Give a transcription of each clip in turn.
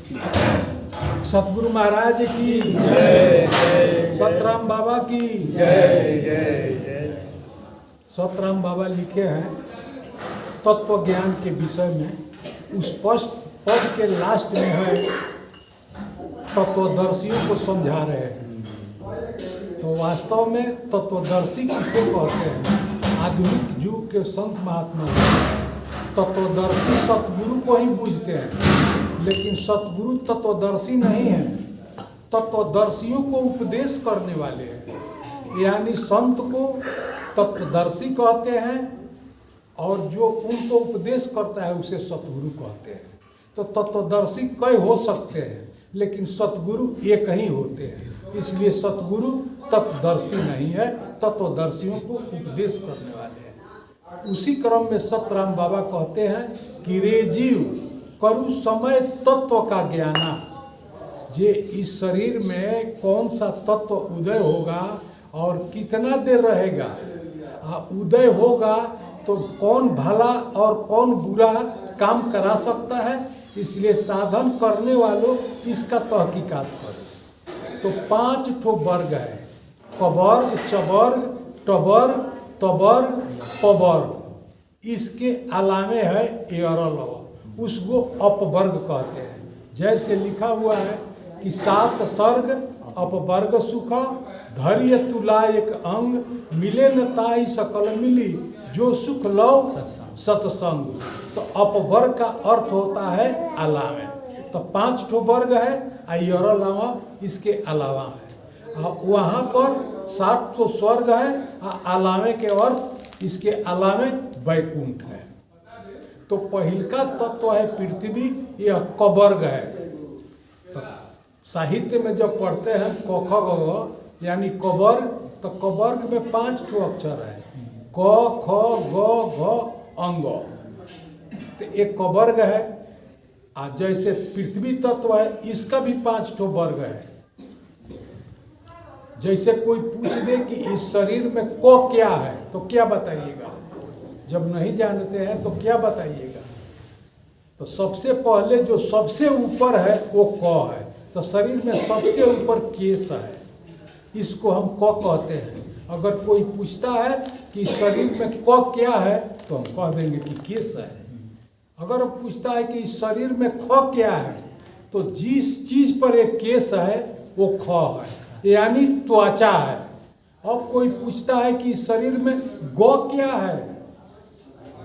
सतगुरु महाराज की जय, सतराम बाबा की जय जय। सतराम बाबा लिखे हैं तत्व ज्ञान के विषय में, उस पद के लास्ट में है तत्वदर्शियों को समझा रहे हैं। तो वास्तव में तत्वदर्शी किसे कहते हैं? आधुनिक युग के संत महात्मा तत्वदर्शी सतगुरु को ही पूजते हैं, लेकिन सतगुरु तत्वदर्शी नहीं है, तत्वदर्शियों को उपदेश करने वाले हैं। यानी संत को तत्वदर्शी कहते हैं और जो उनको उपदेश करता है उसे सतगुरु कहते हैं। तो तत्वदर्शी कई हो सकते हैं, लेकिन सतगुरु एक ही होते हैं, इसलिए सतगुरु तत्वदर्शी नहीं है, तत्वदर्शियों को उपदेश करने वाले हैं। उसी क्रम में सतराम बाबा कहते हैं कि रे जीव करु समय तत्व का ज्ञाना। जे इस शरीर में कौन सा तत्व उदय होगा और कितना देर रहेगा, उदय होगा तो कौन भला और कौन बुरा काम करा सकता है, इसलिए साधन करने वालों इसका तहकीकात करें। तो 5 ठो वर्ग है, कवर्ग, चवर्ग, टवर्ग, तवर्ग, पवर्ग। इसके अलावे है एरल, उसको अपवर्ग कहते हैं। जैसे लिखा हुआ है कि 7 सर्ग अपवर्ग सुख, धैर्य तुला एक अंग, मिले न ताई सकल मिली, जो सुख लो सत्संग। तो अपवर्ग का अर्थ होता है अलावे। तो 5 ठो वर्ग है, अलावा इसके अलावा है। वहाँ पर 7 ठो स्वर्ग है, अलावे के अर्थ इसके अलावे वैकुंठ है। तो पहिलका तत्व है पृथ्वी, यह कवर्ग है। तो साहित्य में जब पढ़ते हैं क ख ग यानी कवर्ग, तो कवर्ग में 5 ठो अक्षर है, क ख ग घ अंग। तो एक कवर्ग है। जैसे पृथ्वी तत्व है, इसका भी 5 ठो वर्ग है। जैसे कोई पूछ दे कि इस शरीर में क क्या है, तो क्या बताइएगा? जब नहीं जानते हैं तो क्या बताइएगा? तो सबसे पहले जो सबसे ऊपर है वो क है। तो शरीर में सबसे ऊपर केश है, इसको हम क कहते हैं। अगर कोई पूछता है कि शरीर में क क्या है, तो हम कह देंगे कि केश है। अगर पूछता है कि शरीर में ख क्या है, तो जिस चीज पर एक केश है वो ख है, यानी त्वचा है। अब कोई पूछता है कि शरीर में ग क्या है,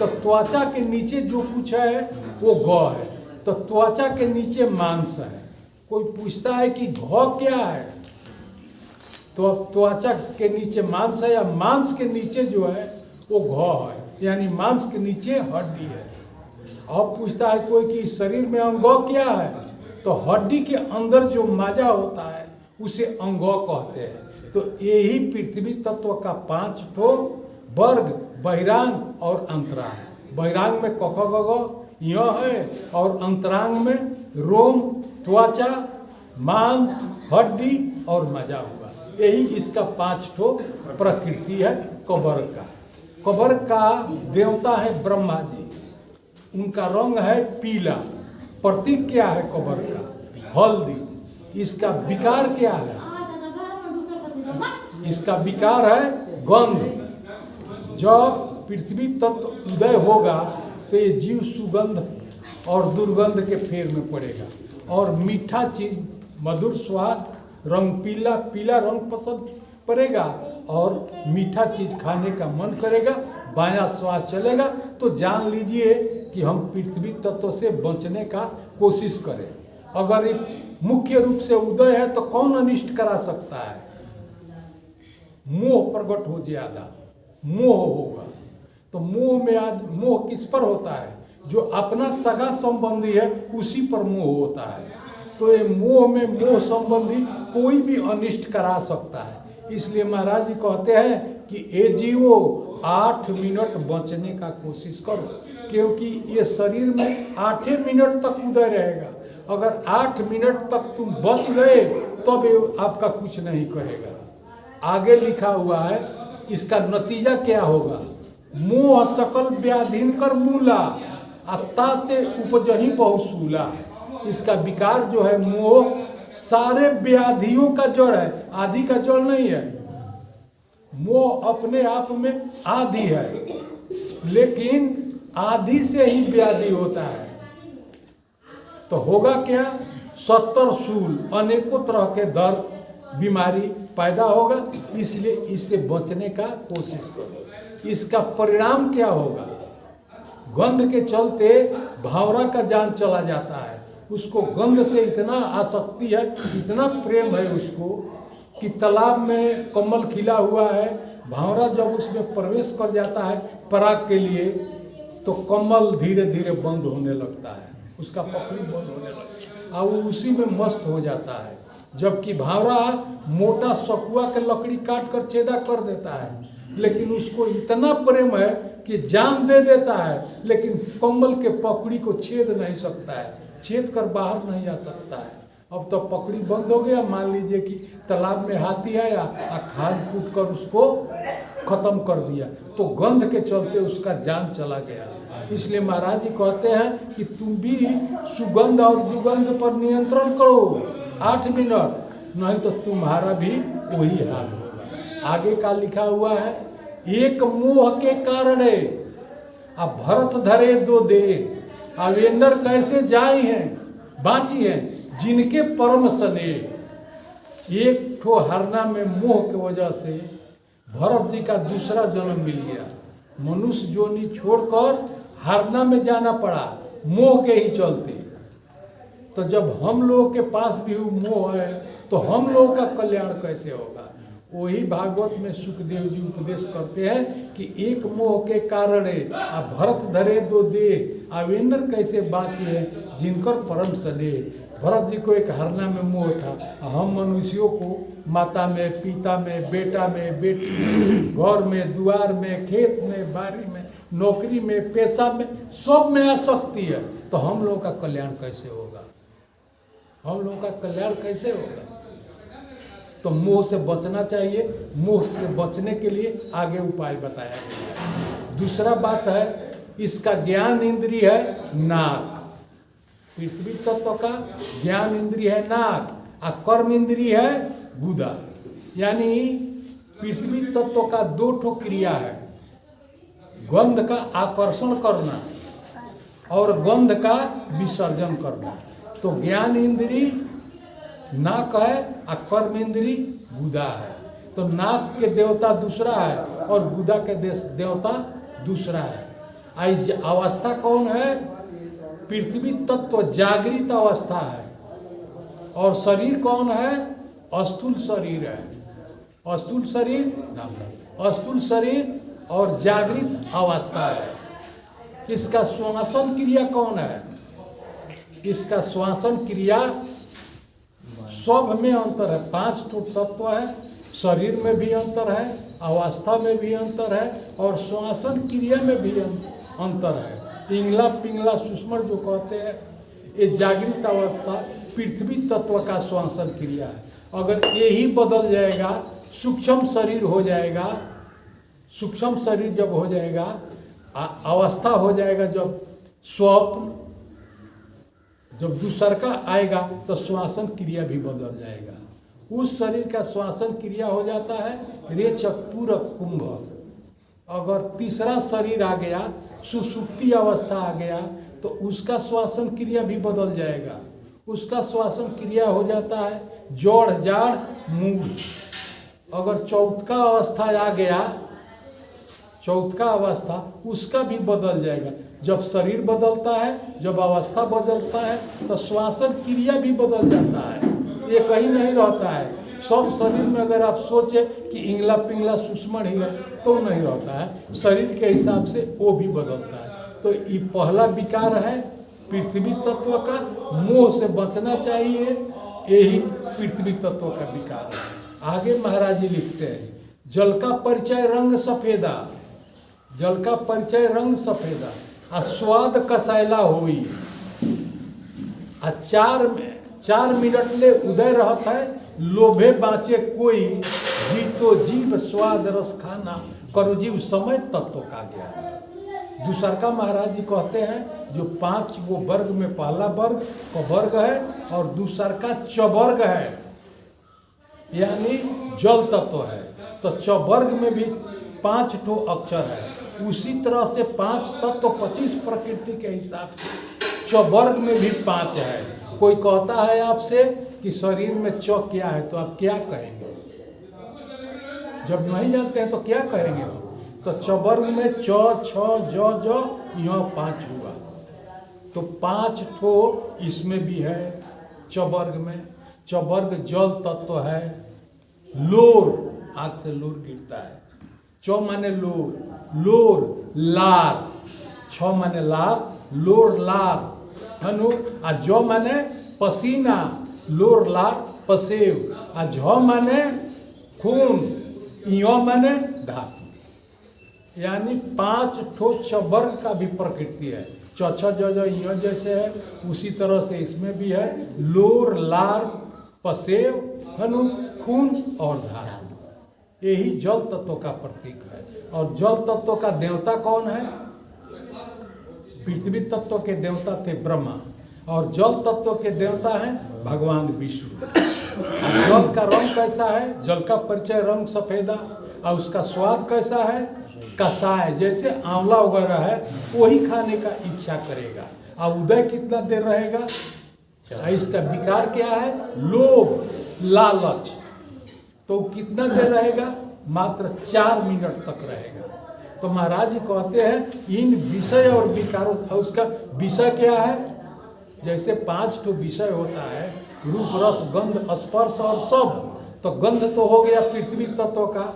तो त्वचा के नीचे जो कुछ है वो ग है। तो त्वचा के नीचे मांस है। कोई पूछता है कि घ क्या है, तो अब त्वचा के नीचे मांस है, या मांस के नीचे जो है वो घ है, यानी मांस के नीचे हड्डी है। अब पूछता है कोई कि शरीर में अंग क्या है, तो हड्डी के अंदर जो माजा होता है उसे अंग कहते हैं। तो यही पृथ्वी तत्व का 5 ठो वर्ग, बहिरांग और अंतरांग। बहिरांग में क ख ग घ यह है, और अंतरांग में रोम, त्वचा, मांस, हड्डी और मजा हुआ। यही इसका 5 ठो प्रकृति है कवर्ग का। कवर्ग का देवता है ब्रह्मा जी, उनका रंग है पीला। प्रतीक क्या है कवर्ग का? हल्दी। इसका विकार क्या है? इसका विकार है गंध। जब पृथ्वी तत्व उदय होगा तो ये जीव सुगंध और दुर्गंध के फेर में पड़ेगा, और मीठा चीज, मधुर स्वाद, रंग पीला, पीला रंग पसंद पड़ेगा, और मीठा चीज खाने का मन करेगा, बायां स्वाद चलेगा। तो जान लीजिए कि हम पृथ्वी तत्व से बचने का कोशिश करें। अगर ये मुख्य रूप से उदय है तो कौन अनिष्ट करा सकता है? मोह प्रकट हो ज्यादा, मोह होगा। तो मोह में आज मोह किस पर होता है? जो अपना सगा संबंधी है उसी पर मोह होता है। तो ये मोह में मोह संबंधी कोई भी अनिष्ट करा सकता है। इसलिए महाराज जी कहते हैं कि ए जीवो 8 मिनट बचने का कोशिश करो, क्योंकि ये शरीर में 8 मिनट तक उदय रहेगा। अगर 8 मिनट तक तुम बच गए तब ये आपका कुछ नहीं करेगा। आगे लिखा हुआ है, इसका नतीजा क्या होगा? मोह सकल व्याधीन कर मूला, ताते उपजही बहुसूला। इसका विकार जो है मोह सारे व्याधियों का जड़ है, आदि का जड़ नहीं है। मोह अपने आप में आदि है, लेकिन आदि से ही व्याधि होता है। तो होगा क्या, 70 सूल अनेकों तरह के दर्द बीमारी पैदा होगा। इसलिए इससे बचने का कोशिश करो। इसका परिणाम क्या होगा, गंध के चलते भावरा का जान चला जाता है। उसको गंध से इतना आसक्ति है, इतना प्रेम है उसको कि तालाब में कमल खिला हुआ है, भावरा जब उसमें प्रवेश कर जाता है पराग के लिए, तो कमल धीरे धीरे बंद होने लगता है, उसका पकड़ी बंद होने लगता है और वो उसी में मस्त हो जाता है। जबकि भावरा मोटा सकुआ के लकड़ी काट कर छेदा कर देता है, लेकिन उसको इतना प्रेम है कि जान दे देता है, लेकिन कमल के पकड़ी को छेद नहीं सकता है, छेद कर बाहर नहीं आ सकता है। अब तो पकड़ी बंद हो गया, मान लीजिए कि तालाब में हाथी आया और खाद कूद कर उसको खत्म कर दिया, तो गंध के चलते उसका जान चला गया। इसलिए महाराज जी कहते हैं कि तुम भी सुगंध और दुगंध पर नियंत्रण करो 8 मिनट, नहीं तो तुम्हारा भी वही हाल होगा। आगे का लिखा हुआ है, एक मोह के कारण अब भरत धरे 2 देह, अवेंदर कैसे जाई हैं बाँची हैं जिनके परम स्नेह। एक ठो हरना में मोह की वजह से भरत जी का दूसरा जन्म मिल गया, मनुष्य जोनी छोड़कर हरना में जाना पड़ा मोह के ही चलते। तो जब हम लोगों के पास भी मोह है तो हम लोगों का कल्याण कैसे होगा। वही भागवत में सुखदेव जी उपदेश करते हैं कि एक मोह के कारण अब भरत धरे 2 देह, अवेंद्र कैसे बाँचे हैं जिनकर परम स्नेह। भरत जी को एक हरना में मोह था, हम मनुष्यों को माता में, पिता में, बेटा में, बेटी में, घर में, द्वार में, खेत में, बाड़ी में, नौकरी में, पेशा में, सब में आसक्ति है। तो हम लोगों का कल्याण कैसे होगा, हम लोगों का कल्याण कैसे होगा। तो मोह से बचना चाहिए। मोह से बचने के लिए आगे उपाय बताया गया है। दूसरा बात है, इसका ज्ञान इंद्रिय है नाक। पृथ्वी तत्व का ज्ञान इंद्रिय है नाक और कर्म इंद्रिय है गुदा। यानी पृथ्वी तत्व का 2 ठो क्रिया है, गंध का आकर्षण करना और गंध का विसर्जन करना। तो ज्ञान इंद्रिय नाक है और कर्म इंद्रिय गुदा है। तो नाक के देवता दूसरा है और गुदा के देवता दूसरा है। आई अवस्था कौन है, पृथ्वी तत्व जागृत अवस्था है और शरीर कौन है, अस्थूल शरीर है। अस्थूल शरीर, अस्थूल शरीर और जागृत अवस्था है। इसका श्वासन क्रिया कौन है, इसका श्वासन क्रिया सब में अंतर है। 5 ठो तत्व है, शरीर में भी अंतर है, अवस्था में भी अंतर है और श्वासन क्रिया में भी अंतर है। पिंगला पिंगला सुषमण जो कहते हैं, ये जागृत अवस्था पृथ्वी तत्व का श्वासन क्रिया है। अगर यही बदल जाएगा, सूक्ष्म शरीर हो जाएगा, सूक्ष्म शरीर जब हो जाएगा, अवस्था हो जाएगा, जब स्वप्न जब दूसर का आएगा तो श्वासन क्रिया भी बदल जाएगा। उस शरीर का श्वासन क्रिया हो जाता है रेचक पूरक कुंभ। अगर तीसरा शरीर आ गया, सुसुप्ति अवस्था आ गया, तो उसका श्वासन क्रिया भी बदल जाएगा। उसका श्वासन क्रिया हो जाता है जोड़ जाड़ मूल। अगर चौथा अवस्था आ गया, चौथा अवस्था, उसका भी बदल जाएगा। जब शरीर बदलता है, जब अवस्था बदलता है, तो श्वासन क्रिया भी बदल जाता है। ये कहीं नहीं रहता है। सब शरीर में अगर आप सोचे कि इंगला पिंगला सुषमण ही है तो नहीं रहता है, शरीर के हिसाब से वो भी बदलता है। तो ये पहला विकार है पृथ्वी तत्व का, मोह से बचना चाहिए, यही पृथ्वी तत्व का विकार है। आगे महाराज जी लिखते हैं, जल का परिचय रंग सफेदा, जल का परिचय रंग सफेदा आ स्वाद कसैला होई आ 4 मिनट ले उदय रहता है, लोभे बाँचे कोई, जीतो जीव स्वाद रस खाना, करो जीव समय तत्व का ज्ञान। दूसरका महाराज जी कहते हैं जो 5 गो वर्ग में पहला वर्ग का वर्ग है और दूसरका चवर्ग है, यानी जल तत्व है। तो चवर्ग में भी 5 ठो अक्षर है। उसी तरह से 5 तत्व 25 प्रकृति के हिसाब से चवर्ग में भी 5 है। कोई कहता है आपसे कि शरीर में च क्या है, तो आप क्या कहेंगे? जब नहीं जानते हैं तो क्या कहेंगे? तो चवर्ग में च, छ, ज, यहाँ 5 हुआ। तो 5 ठो इसमें भी है चवर्ग में। चवर्ग जल तत्व है। लोर, आँख से लोर गिरता है। च माने लोर, लोर लार, छ माने लार, लोर लार हनु, आ ज माने पसीना, लोर लार पसेव, आ झ माने खून, इयो माने धातु। यानी 5 ठो चवर्ग का भी प्रकृति है। च, छ, ज, इयो जैसे है उसी तरह से इसमें भी है। लोर लार पसेव हनु, खून और धातु, यही जल तत्व का प्रतीक है। और जल तत्व का देवता कौन है? पृथ्वी तत्व के देवता थे ब्रह्मा, और जल तत्व के देवता हैं भगवान विष्णु। जल का रंग कैसा है? जल का परिचय रंग सफेदा, और उसका स्वाद कैसा है? कसाय, जैसे आंवला वगैरह है वही खाने का इच्छा करेगा। और उदय कितना देर रहेगा? इसका विकार क्या है? लोभ, लालच। तो कितना देर रहेगा? मात्र 4 मिनट तक रहेगा। तो महाराज जी कहते हैं इन विषय और विकारों, उसका विषय क्या है? जैसे 5 ठो विषय होता है, रूप रस गंध स्पर्श और शब्द। तो गंध तो हो गया पृथ्वी तत्व का,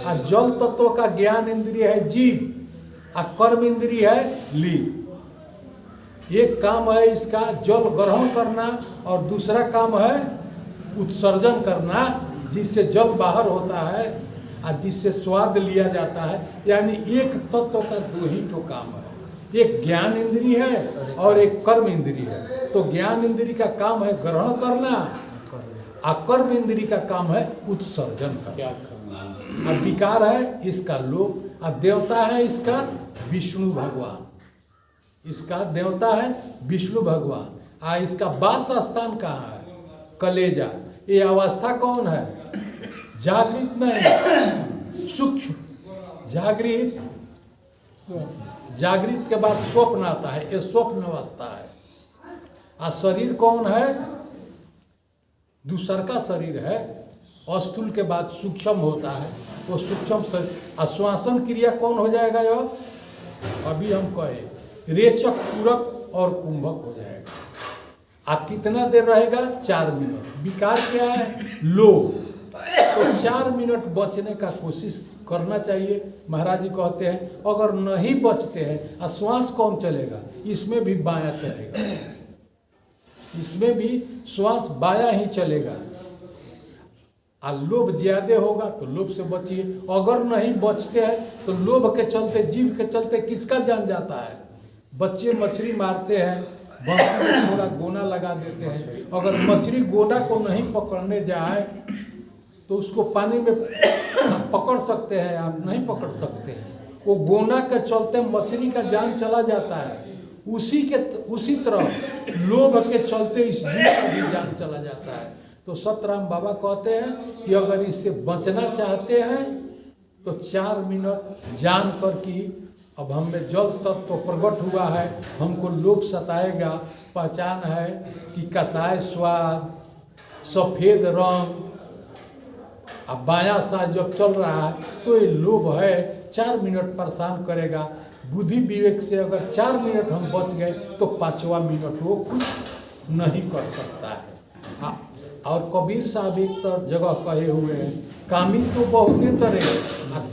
और जल तत्व का ज्ञान इंद्रिय है जीव, और कर्म इंद्रिय है लीव। एक काम है इसका जल ग्रहण करना, और दूसरा काम है उत्सर्जन करना, जिससे जल बाहर होता है और जिससे स्वाद लिया जाता है। यानी एक तत्व का 2 ही तो काम है, एक ज्ञान इंद्रिय है और एक कर्म इंद्रिय है। तो ज्ञान इंद्रिय का काम है ग्रहण करना, और कर्म इंद्रिय का काम है उत्सर्जन करना। और विकार है इसका लोभ, और देवता है इसका विष्णु भगवान। इसका देवता है विष्णु भगवान। इसका वास स्थान कहाँ है? कलेजा। ये अवस्था कौन है? जागृत नहीं, सूक्ष्म। जागृत, जागृत के बाद स्वप्न आता है, ये स्वप्न अवस्था है। और शरीर कौन है? दूसर का शरीर है। अस्थूल के बाद सूक्ष्म होता है, वो सूक्ष्म शरीर। आश्वासन क्रिया कौन हो जाएगा? यह अभी हम कहे रेचक, पूरक और कुंभक हो जाएगा। आप कितना देर रहेगा? 4 मिनट। विकार क्या है? लोभ। तो 4 मिनट बचने का कोशिश करना चाहिए। महाराज जी कहते हैं अगर नहीं बचते हैं, और श्वास कौन चलेगा? इसमें भी बायां चलेगा, इसमें भी श्वास बायां ही चलेगा। और लोभ ज्यादा होगा तो लोभ से बचिए। अगर नहीं बचते हैं तो लोभ के चलते, जीव के चलते किसका जान जाता है? बच्चे मछली मारते हैं, बंसी में थोड़ा गोना लगा देते हैं। अगर मछली गोना को नहीं पकड़ने जाए तो उसको पानी में पकड़ सकते हैं आप? नहीं पकड़ सकते हैं। वो गोना के चलते मछली का जान चला जाता है। उसी तरह लोभ के चलते इस जीव का भी जान चला जाता है। तो सतराम बाबा कहते हैं कि अगर इससे बचना चाहते हैं तो 4 मिनट जान कर कि अब हम में जल तत्व तो प्रकट हुआ है, हमको लोभ सताएगा। पहचान है कि कसाय स्वाद, सफ़ेद रंग, अब बायां सा जब चल रहा है तो ये लोभ है, 4 मिनट परेशान करेगा। बुद्धि विवेक से अगर 4 मिनट हम बच गए तो 5वां मिनट वो कुछ नहीं कर सकता है। और कबीर साहब एक तो जगह कहे हुए हैं, कामी तो बहुते तरे,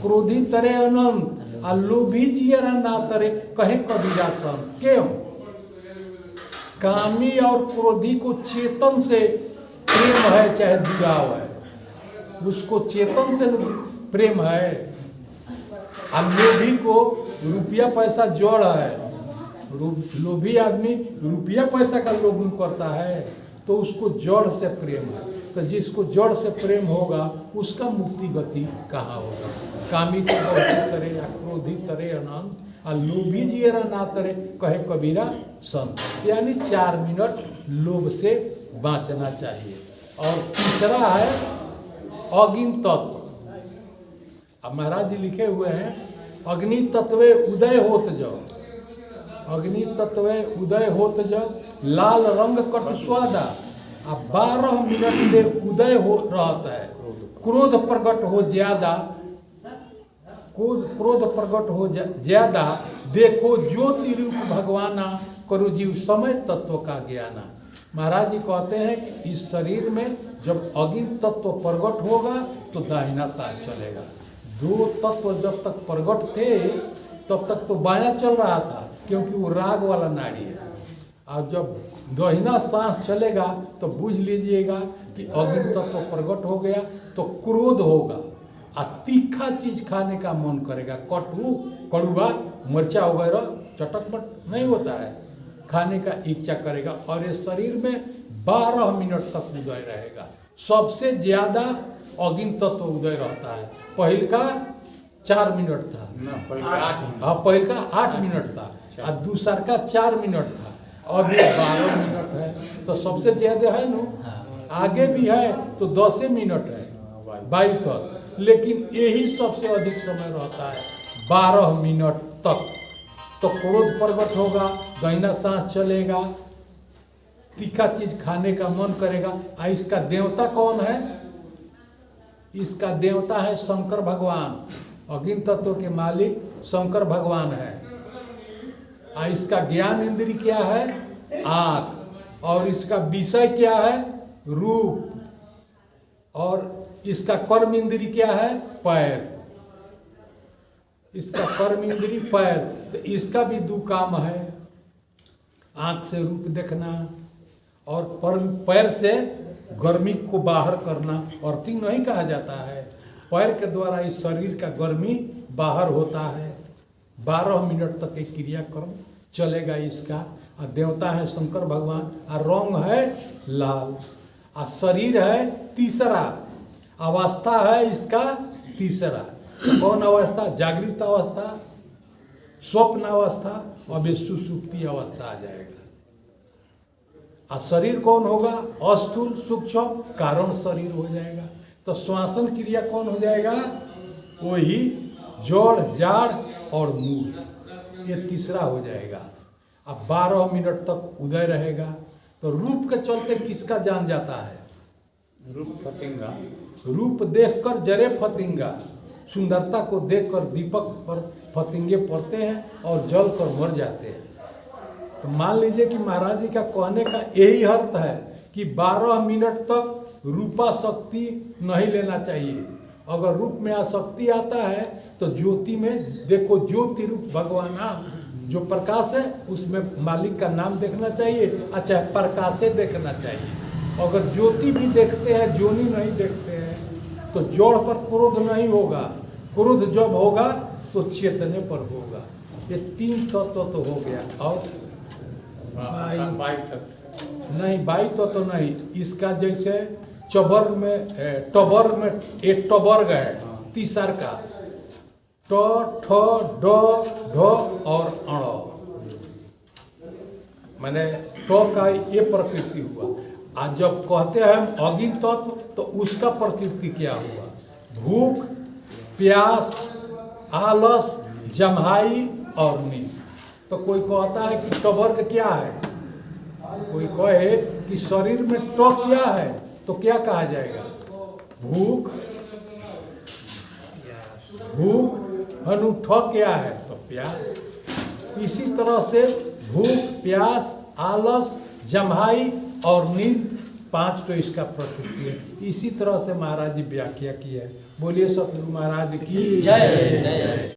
क्रोधी तरे अनंत, आ लोभी जियरा ना तरे, कहे कबीरा संत। क्यों? कामी और क्रोधी को चेतन से प्रेम है चाहे जुड़ाव है, उसको चेतन से प्रेम है। और लोभी को रुपया पैसा जड़ है, लोभी आदमी रुपया पैसा का लोभ करता है तो उसको जड़ से प्रेम है। तो जिसको जड़ से प्रेम होगा उसका मुक्ति गति कहाँ होगा? कामी तो बहुते तरे या क्रोधी तरे अनंत, और लोभी जियरा ना तरे कहे कबीरा संत, यानी 4 मिनट लोभ से बाँचना चाहिए। और तीसरा है अग्नि तत्व। अब महाराज जी लिखे हुए हैं अग्नि तत्वे उदय होत जाओ, अग्नि तत्वे उदय होत जाओ, लाल रंग कट स्वादा। अब 12 मिनट में उदय हो रहता है, क्रोध प्रकट हो ज्यादा, क्रोध प्रकट हो ज्यादा, देखो ज्योति रूप भगवाना, करो जीव समय तत्व का ज्ञाना। महाराज जी कहते हैं कि इस शरीर में जब अग्नि तत्व प्रकट होगा तो दाहिना साथ चलेगा। 2 तत्व जब तक प्रकट थे तब तक तो बायां चल रहा था, क्योंकि वो राग वाला नाड़ी है। और जब दाहिना सांस चलेगा तो बुझ लीजिएगा कि अग्नि तत्व प्रकट हो गया तो क्रोध होगा और तीखा चीज खाने का मन करेगा। कटु कड़ुआ मिर्चा वगैरह चटकपट नहीं होता है, खाने का इच्छा करेगा। और ये शरीर में 12 मिनट तक उदय रहेगा। सबसे ज्यादा अग्नि तत्व उदय रहता है। पहल का 4 मिनट था, पहल का 8 मिनट था और दूसर का 4 मिनट था, और ये 12 मिनट है। तो सबसे ज्यादा है ना, आगे भी है तो 10 मिनट है 22 तक, लेकिन यही सबसे अधिक समय रहता है 12 मिनट तक। तो क्रोध प्रकट होगा, दाहिना सांस चलेगा, तीखा चीज खाने का मन करेगा। इसका देवता कौन है? इसका देवता है शंकर भगवान। अग्नि तत्व के मालिक शंकर भगवान है। इसका ज्ञान इंद्री क्या है? आँख। और इसका विषय क्या है? रूप। और इसका कर्म इंद्री क्या है? पैर। इसका कर्म इंद्री पैर। तो इसका भी 2 काम है, आँख से रूप देखना और पैर से गर्मी को बाहर करना। अर्थिंग नहीं कहा जाता है, पैर के द्वारा इस शरीर का गर्मी बाहर होता है। 12 मिनट तक एक क्रियाक्रम चलेगा इसका। और देवता है शंकर भगवान, और रंग है लाल, और शरीर है तीसरा, अवस्था है इसका तीसरा। तो कौन अवस्था? जागृत अवस्था, स्वप्न अवस्था, और सुसुप्ति अवस्था आ जाएगा। और शरीर कौन होगा? अस्थूल सूक्ष्म कारण शरीर हो जाएगा। तो श्वासन क्रिया कौन हो जाएगा? वही जोड़ जाड़ और मूल, ये तीसरा हो जाएगा। अब 12 मिनट तक उदय रहेगा। तो रूप के चलते किसका जान जाता है? रूप फतिंगा। रूप देखकर जरे फतिंगा, सुंदरता को देखकर दीपक पर फतिंगे पड़ते हैं और जल कर मर जाते हैं। तो मान लीजिए कि महाराज जी का कहने का यही अर्थ है कि 12 मिनट तक रूपा शक्ति नहीं लेना चाहिए। अगर रूप में आसक्ति आता है तो ज्योति में देखो, ज्योति रूप भगवान, जो प्रकाश है उसमें मालिक का नाम देखना चाहिए। अच्छा, प्रकाशे देखना चाहिए। अगर ज्योति भी देखते हैं, ज्योनि नहीं देखते हैं, तो जोड़ पर क्रोध नहीं होगा। क्रोध जब होगा तो चेतने पर होगा। ये 3 तत्व तो हो गया। और नहीं, 22 तो नहीं। इसका जैसे टबर में एक टबर्ग है तीसर का, ट ठ ड ढ और अण, माने ट का ये प्रकृति हुआ। आज जब कहते हैं हम अग्नि तत्व तो उसका प्रकृति क्या हुआ? भूख, प्यास, आलस, जम्हाई और नींद। तो कोई कहता है कि टबर्ग क्या है, कोई कहे कि शरीर में ट क्या है, तो क्या कहा जाएगा? भूख, भूख हनु ठ क्या है, तो प्यास। इसी तरह से भूख, प्यास, आलस, जम्हाई और नींद 5 तो इसका प्रकृति है। इसी तरह से महाराज जी व्याख्या की है। बोलिए सतगुरु महाराज की जय।